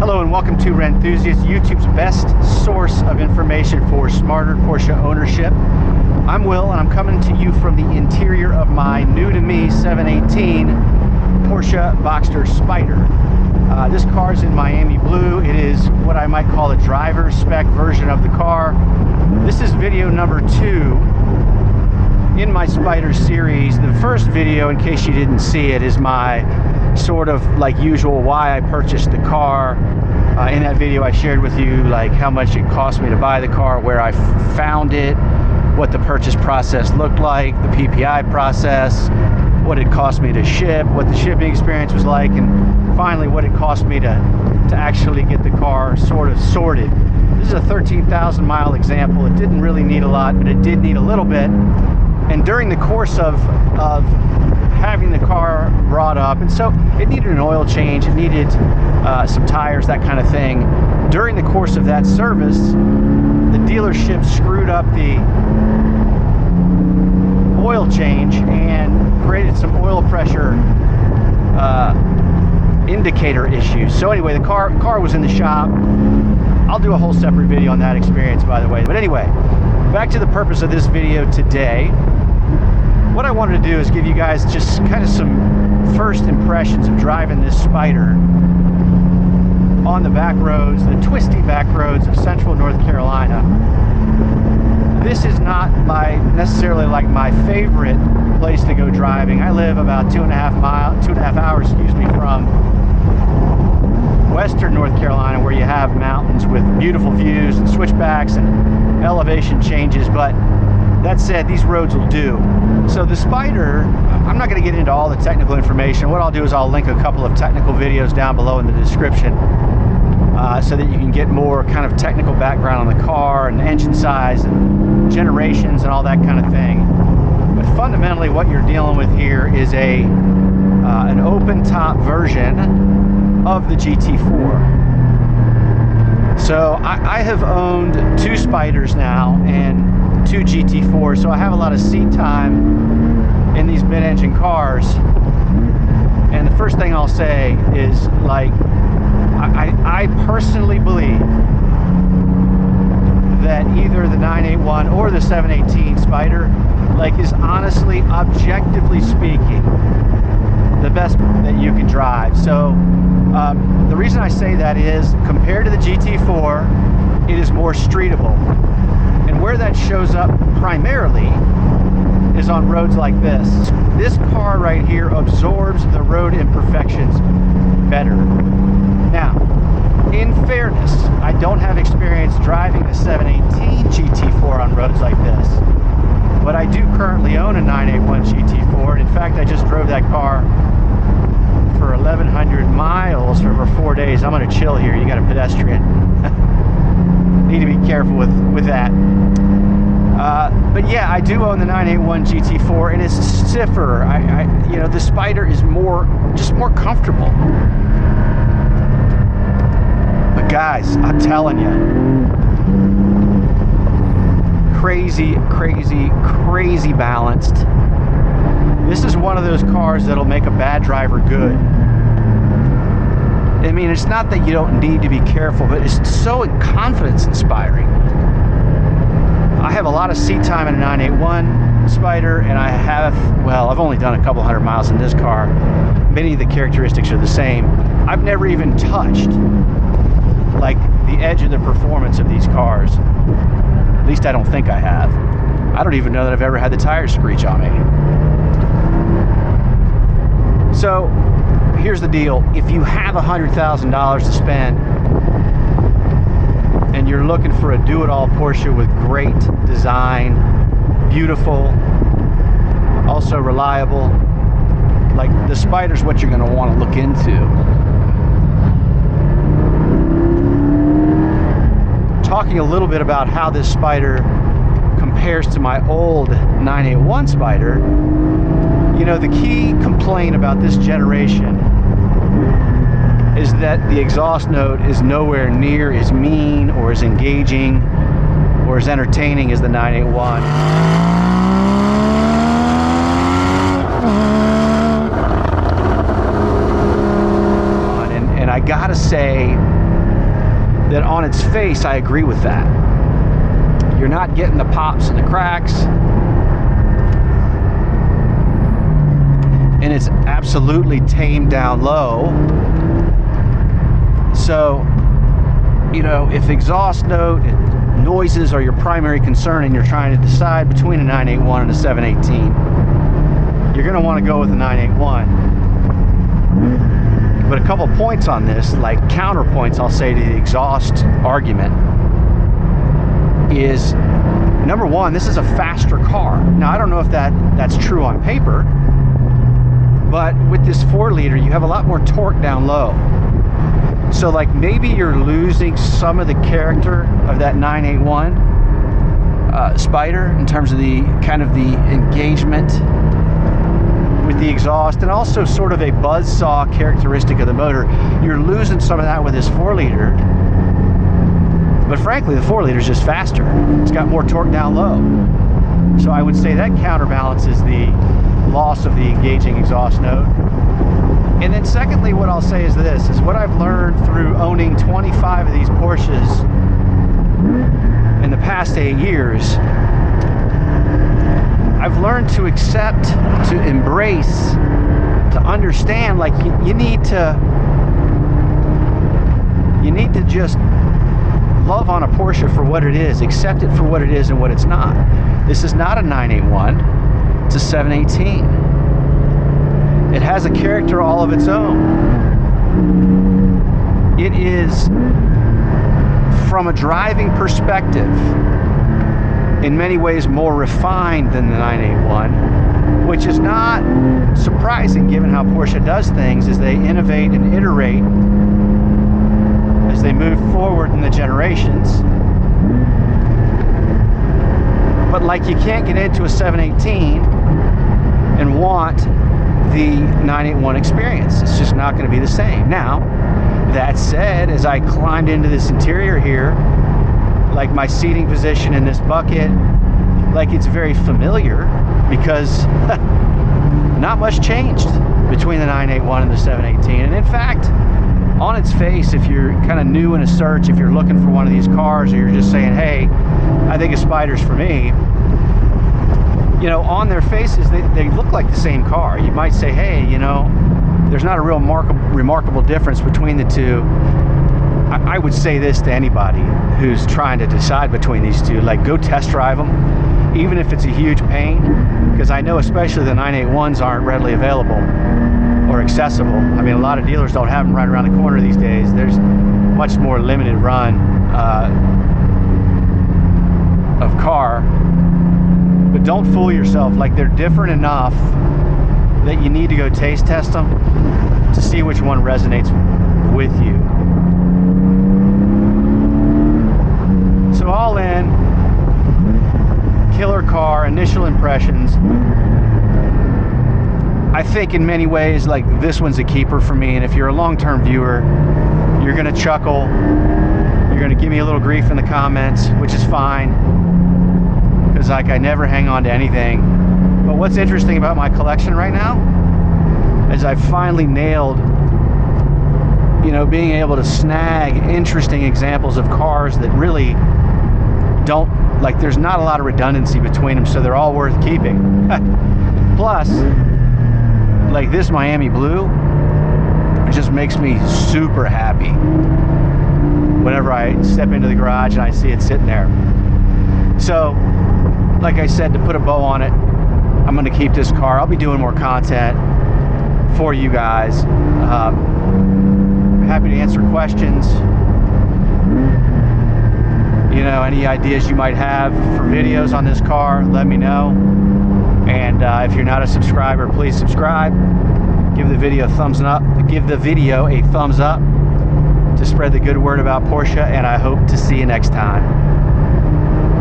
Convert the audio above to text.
Hello and welcome to Rennthusiast, YouTube's best source of information for smarter Porsche ownership. I'm Will and I'm coming to you from the interior of my new-to-me 718 Porsche Boxster Spyder. This car is in Miami blue. It is what I might call a driver's spec version of the car. This is video number 2 in my Spyder series. The first video, in case you didn't see it, is my sort of like usual why I purchased the car. In that video I shared with you like how much it cost me to buy the car, where I found it, what the purchase process looked like, the PPI process, what it cost me to ship, what the shipping experience was like, and finally what it cost me to actually get the car sort of sorted. This is a 13,000 mile example. It didn't really need a lot, but it did need a little bit. And during the course of having the car brought up, and so it needed an oil change, it needed some tires, that kind of thing. During the course of that service, the dealership screwed up the oil change and created some oil pressure indicator issues. So anyway, the car was in the shop. I'll do a whole separate video on that experience, by the way. But anyway, back to the purpose of this video today. What I wanted to do is give you guys just kind of some first impressions of driving this Spyder on the back roads, the twisty back roads of central North Carolina. This is not necessarily like my favorite place to go driving. I live about 2.5 hours, from western North Carolina, where you have mountains with beautiful views and switchbacks and elevation changes, but that said, these roads will do. So the Spyder, I'm not going to get into all the technical information. What I'll do is I'll link a couple of technical videos down below in the description so that you can get more kind of technical background on the car and engine size and generations and all that kind of thing. But fundamentally what you're dealing with here is an open top version of the GT4. So I have owned 2 Spyders now and 2 GT4s, so I have a lot of seat time in these mid-engine cars. And the first thing I'll say is, like, I personally believe that either the 981 or the 718 Spyder, like, is honestly, objectively speaking, the best that you can drive. So the reason I say that is, compared to the GT4, it is more streetable. And where that shows up primarily is on roads like this. This car right here absorbs the road imperfections better. Now, in fairness, I don't have experience driving the 718 GT4 on roads like this, but I do currently own a 981 GT4, and in fact I just drove that car for 1,100 miles for over 4 days. I'm gonna chill here, you got a pedestrian. Need to be careful with that. But yeah, I do own the 981 GT4, and it's stiffer. You know, the Spyder is just more comfortable. But guys, I'm telling you, crazy, crazy, crazy balanced. This is one of those cars that'll make a bad driver good. I mean, it's not that you don't need to be careful, but it's so confidence inspiring. I have a lot of seat time in a 981 Spyder, and I've only done a couple hundred miles in this car. Many of the characteristics are the same. I've never even touched like the edge of the performance of these cars. At least I don't think I have. I don't even know that I've ever had the tires screech on me. So here's the deal. If you have $100,000 to spend and you're looking for a do-it-all Porsche with great design, beautiful, also reliable, like, the Spyder's what you're going to want to look into. Talking a little bit about how this Spyder compares to my old 981 Spyder, you know, the key complaint about this generation is that the exhaust note is nowhere near as mean or as engaging or as entertaining as the 981. And I gotta say, that on its face, I agree with that. You're not getting the pops and the cracks. And it's absolutely tamed down low. So, you know, if exhaust note and noises are your primary concern and you're trying to decide between a 981 and a 718, you're going to want to go with a 981. But a couple points on this, like counterpoints I'll say to the exhaust argument, is number one, this is a faster car. Now, I don't know if that's true on paper, but with this 4-liter, you have a lot more torque down low. So like maybe you're losing some of the character of that 981 Spyder in terms of the kind of the engagement with the exhaust, and also sort of a buzzsaw characteristic of the motor. You're losing some of that with this 4-liter. But frankly, the 4-liter is just faster. It's got more torque down low. So I would say that counterbalances the loss of the engaging exhaust note. And then secondly, what I'll say is this, is what I've learned through owning 25 of these Porsches in the past 8 years. I've learned to accept, to embrace, to understand, like you need to just love on a Porsche for what it is, accept it for what it is and what it's not. This is not a 981, it's a 718. It has a character all of its own. It is, from a driving perspective, in many ways more refined than the 981, which is not surprising given how Porsche does things as they innovate and iterate as they move forward in the generations. But like you can't get into a 718 and want the 981 experience. It's just not going to be the same. Now, that said, as I climbed into this interior here, like my seating position in this bucket, like it's very familiar because not much changed between the 981 and the 718. And in fact, on its face, if you're kind of new in a search, if you're looking for one of these cars, or you're just saying, hey, I think a Spyder's for me, you know, on their faces, they look like the same car. You might say, hey, you know, there's not a real remarkable difference between the two. I would say this to anybody who's trying to decide between these two, like go test drive them, even if it's a huge pain, because I know especially the 981s aren't readily available or accessible. I mean, a lot of dealers don't have them right around the corner these days. There's much more limited run of car. But don't fool yourself, like they're different enough that you need to go taste test them to see which one resonates with you. So all in, killer car, initial impressions. I think in many ways, like this one's a keeper for me, and if you're a long-term viewer, you're gonna chuckle, you're gonna give me a little grief in the comments, which is fine, because like I never hang on to anything. But what's interesting about my collection right now is I've finally nailed, you know, being able to snag interesting examples of cars that really don't, like there's not a lot of redundancy between them, so they're all worth keeping. Plus, like this Miami blue, it just makes me super happy whenever I step into the garage and I see it sitting there. So, like I said, to put a bow on it, I'm going to keep this car. I'll be doing more content for you guys. Happy to answer questions. You know, any ideas you might have for videos on this car, let me know. And if you're not a subscriber, please subscribe. Give the video a thumbs up. Give the video a thumbs up to spread the good word about Porsche, and I hope to see you next time.